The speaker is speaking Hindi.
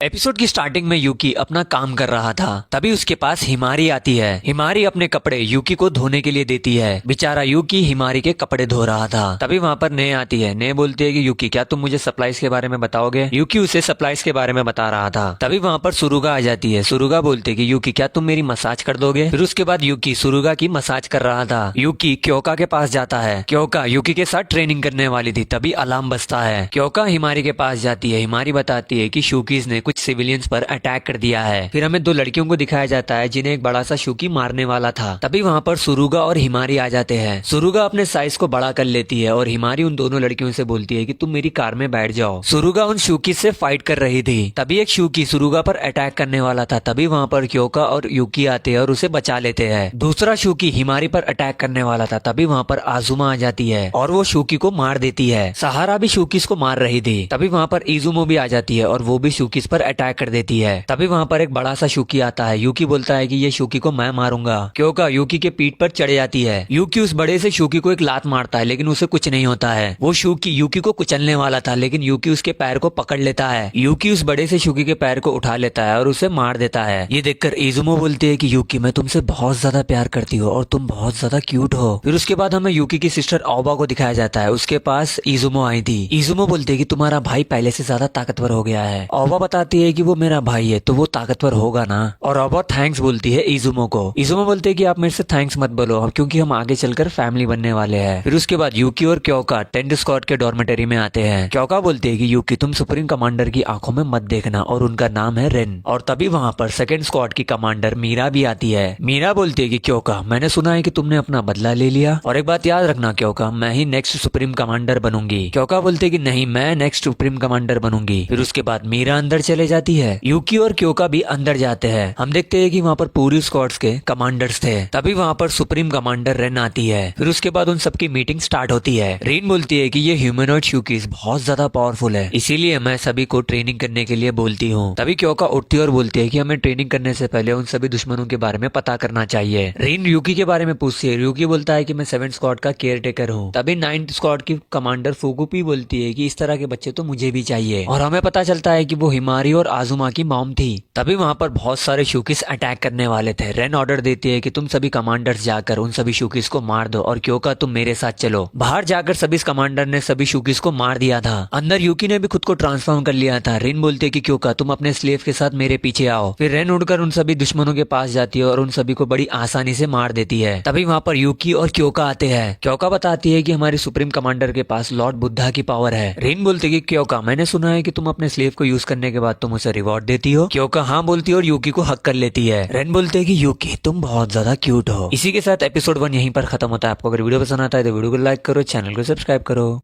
एपिसोड की स्टार्टिंग में यूकी अपना काम कर रहा था, तभी उसके पास हिमारी आती है। हिमारी अपने कपड़े यूकी को धोने के लिए देती है। बेचारा यूकी हिमारी के कपड़े धो रहा था। तभी वहाँ पर ने आती है। ने बोलती है कि यूकी क्या तुम मुझे सप्लाईज के बारे में बताओगे। यूकी उसे सप्लाईज के बारे में बता रहा था। तभी वहाँ पर सुरुगा आ जाती है। सुरुगा बोलती है कि यूकी क्या तुम मेरी मसाज कर दोगे। फिर उसके बाद यूकी सुरुगा की मसाज कर रहा था। यूकी क्योका के पास जाता है। क्योका यूकी के साथ ट्रेनिंग करने वाली थी। तभी अलार्म बजता है। क्योका हिमारी के पास जाती है। हिमारी बताती है कि शूकीज ने कुछ सिविलियंस पर अटैक कर दिया है। फिर हमें दो लड़कियों को दिखाया जाता है जिन्हें एक बड़ा सा शूकी मारने वाला था। तभी वहाँ पर सुरुगा और हिमारी आ जाते हैं। सुरुगा अपने साइज को बड़ा कर लेती है और हिमारी उन दोनों लड़कियों से बोलती है कि तुम मेरी कार में बैठ जाओ। सुरुगा उन शूकी से फाइट कर रही थी। तभी एक शूकी सुरुगा पर अटैक करने वाला था। तभी वहाँ पर क्योका और यूकी आते हैं और उसे बचा लेते हैं। दूसरा शूकी हिमारी पर अटैक करने वाला था। तभी वहाँ पर आजुमा आ जाती है और वो शूकी को मार देती है। सहारा भी शूकीस को मार रही थी। तभी वहाँ पर इजुमो भी आ जाती है और वो भी शूकीस पर अटैक कर देती है। तभी वहाँ पर एक बड़ा सा शूकी आता है। यूकी बोलता है कि ये शूकी को मैं मारूंगा। क्योंकि यूकी के पीठ पर चढ़ जाती है। यूकी उस बड़े से शूकी को एक लात मारता है लेकिन उसे कुछ नहीं होता है। वो शूकी यूकी को कुचलने वाला था लेकिन यूकी उसके पैर को पकड़ लेता है। यूकी उस बड़े से शूकी के पैर को उठा लेता है और उसे मार देता है। ये देखकर इजुमो बोलती है कि यूकी मैं तुमसे बहुत ज्यादा प्यार करती हूँ और तुम बहुत ज्यादा क्यूट हो। फिर उसके बाद हमें यूकी की सिस्टर ओबा को दिखाया जाता है। उसके पास इजुमो आई थी। इजुमो बोलती है कि तुम्हारा भाई पहले से ज्यादा ताकतवर हो गया है। ओबा बताती है कि वो मेरा भाई है तो वो ताकतवर होगा ना। और ओबा थैंक्स बोलती है इजुमो को। इजुमो बोलते है कि आप मेरे से थैंक्स मत बोलो क्योंकि हम आगे चलकर फैमिली बनने वाले हैं। फिर उसके बाद यूकी और क्योका टेंट स्क्वाड के डॉर्मेटरी में आते हैं। क्योका बोलती है कि यूकी तुम सुप्रीम कमांडर की आंखों में मत देखना और उनका नाम है रेन। और तभी वहाँ पर सेकंड स्क्वाड की कमांडर मीरा भी आती है। मीरा बोलती है कि क्योका मैंने सुना है कि तुमने अपना बदला ले लिया और एक बात याद रखना क्योका मैं ही नेक्स्ट सुप्रीम कमांडर बनूंगी। क्योका बोलते है कि नहीं मैं नेक्स्ट सुप्रीम कमांडर बनूंगी। फिर उसके बाद मीरा अंदर चले जाती है। यूकी और क्योका भी अंदर जाते हैं। हम देखते हैं कि वहाँ पर पूरी स्क्वाड्स के कमांडर्स थे। तभी वहाँ पर सुप्रीम कमांडर रेन आती है। फिर उसके बाद उन सबकी मीटिंग स्टार्ट होती है। रेन बोलती है कि ये ह्यूमनॉइड शूकीज बहुत ज्यादा पावरफुल है इसीलिए मैं सभी को ट्रेनिंग करने के लिए बोलती हूँ। तभी क्योका उठती है और बोलती है कि हमें ट्रेनिंग करने से पहले उन सभी दुश्मनों के बारे में पता करना चाहिए। रेन यूकी के बारे में पूछती है। यूकी बोलता है कि मैं 7th स्क्वाड का केयर टेकर हूँ। तभी 9th स्क्वाड की कमांडर फुकुपी बोलती है कि इस तरह के बच्चे तो मुझे भी चाहिए। और हमें पता चलता है कि वो हिमारी और आजुमा की मॉम थी। तभी वहाँ पर बहुत सारे शूकीस अटैक करने वाले थे। रेन ऑर्डर देती है कि तुम सभी कमांडर्स जाकर उन सभी शूकीस को मार दो और क्योका तुम मेरे साथ चलो। बाहर जाकर सभी कमांडर ने सभी शूकीस को मार दिया था। अंदर यूकी ने भी खुद को ट्रांसफॉर्म कर लिया था। रेन बोलती है कि क्योका तुम अपने स्लेव के साथ मेरे पीछे आओ। फिर रेन उड़कर उन सभी दुश्मनों के पास जाती है और उन सभी को बड़ी आसानी से मार देती है। तभी वहाँ पर यूकी और क्योका आते हैं। क्योका बताती है कि हमारे सुप्रीम कमांडर के पास लॉर्ड बुद्धा की पावर है। रेन बोलती है कि क्योका मैंने सुना है कि तुम अपने स्लेव को यूज करने के बाद तुम उसे रिवॉर्ड देती हो। क्योका हाँ बोलती है और यूकी को हक कर लेती है। रेन बोलते है कि यूकी तुम बहुत ज्यादा क्यूट हो। इसी के साथ एपिसोड 1 यहीं पर खत्म होता है। आपको अगर वीडियो पसंद आता है तो वीडियो को लाइक करो, चैनल को सब्सक्राइब करो।